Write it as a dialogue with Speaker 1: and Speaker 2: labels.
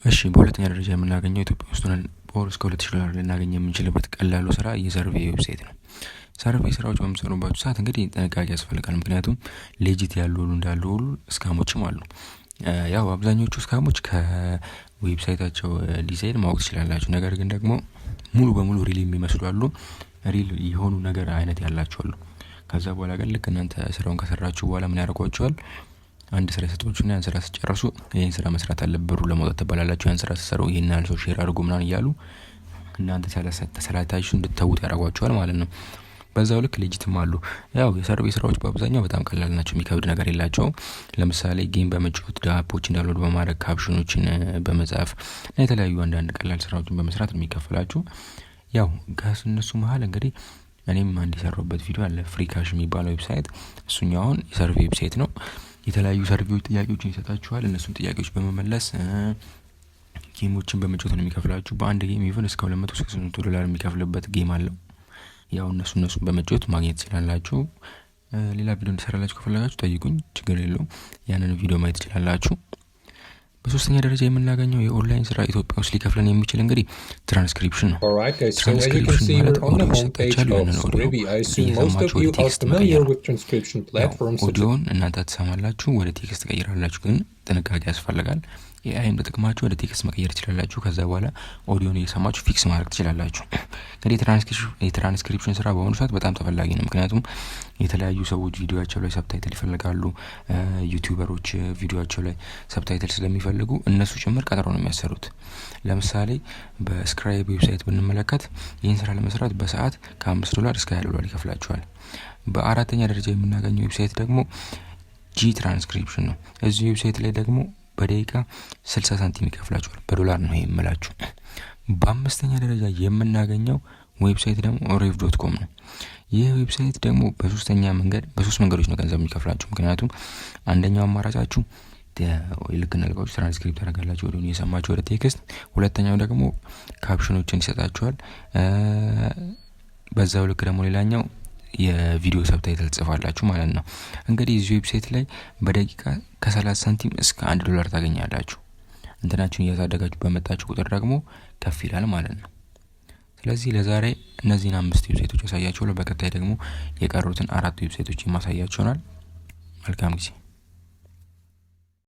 Speaker 1: እሺ በሁለተኛ ደረጃ የምናገኘው ኢትዮጵያ ውስጥ ሆነን በወር እስከ $2000 ልናገኝ የምንችልበት ቀላሉ ስራ የሰርቬይ ዌብሳይት ነው። ሰርቬይ ስራዎች በምትሰሩባችሁ ሰዓት እንግዲህ ጥንቃቄ ያስፈልጋል። ምክንያቱም ሌጂት ያሉ ሁሉ እንዳሉ ሁሉ ስካሞችም አሉ። ያው አብዛኞቹ ስካሞች ከዌብሳይታቸው ዲዛይን ማወቅ ትችላላችሁ። ነገር ግን ደግሞ ሙሉ በሙሉ ሪል የሚመስሉ አሉ፣ ሪል የሆኑ ነገር አይነት ያላቸው አሉ። ከዛ በኋላ ግን ልክ እናንተ ስራውን ከሰራችሁ በኋላ ምን ያደርጓቸዋል? አንድ ስራ ሰጥቷችሁና ያን ስራ ሲጨርሱ ይሄን ስራ መስራት አለበት ብሩ ለማውጣት ተባላላችሁ። ያን ስራ ሲሰሩ ይሄን ያህል ሰው ሼር አድርጉ ምናምን እያሉ እናንተ ተሰላታችሁ እንድትተውት ያደርጓቸዋል ማለት ነው። በዛው ልክ ሌጂትም አሉ። ያው የሰርቬይ ስራዎች በአብዛኛው በጣም ቀላል ናቸው፣ የሚከብድ ነገር የላቸውም። ለምሳሌ ጌም በመጫወት ዳፖችን ዳውንሎድ በማድረግ ካፕሽኖችን በመጻፍ እና የተለያዩ አንዳንድ ቀላል ስራዎችን በመስራት የሚከፈላችሁ። ያው ከእነሱ መሀል እንግዲህ እኔም አንድ የሰራሁበት ቪዲዮ አለ፣ ፍሪ ካሽ የሚባለው ዌብሳይት። እሱኛውን የሰርቬይ ዌብሳይት ነው። የተለያዩ ሰርቬዮች ጥያቄዎችን ይሰጣችኋል። እነሱን ጥያቄዎች በመመለስ ጌሞችን በመጫወት ነው የሚከፍላችሁ። በአንድ ጌም ኢቭን እስከ $200-300 የሚከፍልበት ጌም አለው። ያው እነሱን በመጫወት ማግኘት ትችላላችሁ። ሌላ ቪዲዮ እንድሰራላችሁ ከፈለጋችሁ ጠይቁኝ፣ ችግር የለውም። ያንን ቪዲዮ ማየት ትችላላችሁ። በሶስተኛ ደረጃ የምናገኘው የኦንላይን ስራ ኢትዮጵያ ውስጥ ሊከፍለን የሚችል እንግዲህ ትራንስክሪፕሽን ነው። ትራንስክሪፕሽን ማለት ኦዲዮ ይሰጣችኋል። ያንን ኦዲዮ እየሰማችሁ ወደ ቴክስት መቀየር ነው። ኦዲዮን እናንተ ትሰማላችሁ፣ ወደ ቴክስት ቀይራላችሁ። ግን ጥንቃቄ ያስፈልጋል። ኤአይን በጥቅማችሁ ወደ ቴክስት መቀየር ትችላላችሁ። ከዛ በኋላ ኦዲዮን እየሰማችሁ ፊክስ ማድረግ ትችላላችሁ። እንግዲህ የትራንስክሪፕሽን ስራ በአሁኑ ሰዓት በጣም ተፈላጊ ነው። ምክንያቱም የተለያዩ ሰዎች ቪዲዮአቸው ላይ ሰብታይትል ይፈልጋሉ። ዩቲዩበሮች ቪዲዮአቸው ላይ ሰብታይትል ስለሚፈልጉ እነሱ ጭምር ቀጥሮ ነው የሚያሰሩት። ለምሳሌ በስክራይብ ዌብሳይት ብንመለከት ይህን ስራ ለመስራት በሰዓት $5 እስከ $20 ይከፍላችኋል። በአራተኛ ደረጃ የምናገኘው ዌብሳይት ደግሞ ጂ ትራንስክሪፕሽን ነው። እዚህ ዌብሳይት ላይ ደግሞ በደቂቃ 60 ሳንቲም ይከፍላችኋል። በዶላር ነው የምላችሁ። በአምስተኛ ደረጃ የምናገኘው ዌብሳይት ደግሞ rev.com ነው። ይህ ዌብሳይት ደግሞ በሶስት መንገዶች ነው ገንዘብ የሚከፍላችሁ። ምክንያቱም አንደኛው አማራጫችሁ ልክ እንደልባችሁ ትራንስክሪፕት ታደርጋላችሁ ወደ የሰማችሁ ወደ ቴክስት። ሁለተኛው ደግሞ ካፕሽኖችን ይሰጣችኋል። በዛው ልክ ደግሞ ሌላኛው የቪዲዮ ሰብታይትል ጽፋላችሁ ማለት ነው። እንግዲህ እዚህ ዌብሳይት ላይ በደቂቃ ከ30 ሳንቲም እስከ $1 ታገኛላችሁ። እንትናችሁን እያሳደጋችሁ በመጣችሁ ቁጥር ደግሞ ከፍ ይላል ማለት ነው። ስለዚህ ለዛሬ እነዚህን 5 ዌብሳይቶች ያሳያችኋለሁ። በቀጣይ ደግሞ የቀሩትን 4 ዌብሳይቶች የማሳያችሁ ይሆናል። መልካም ጊዜ።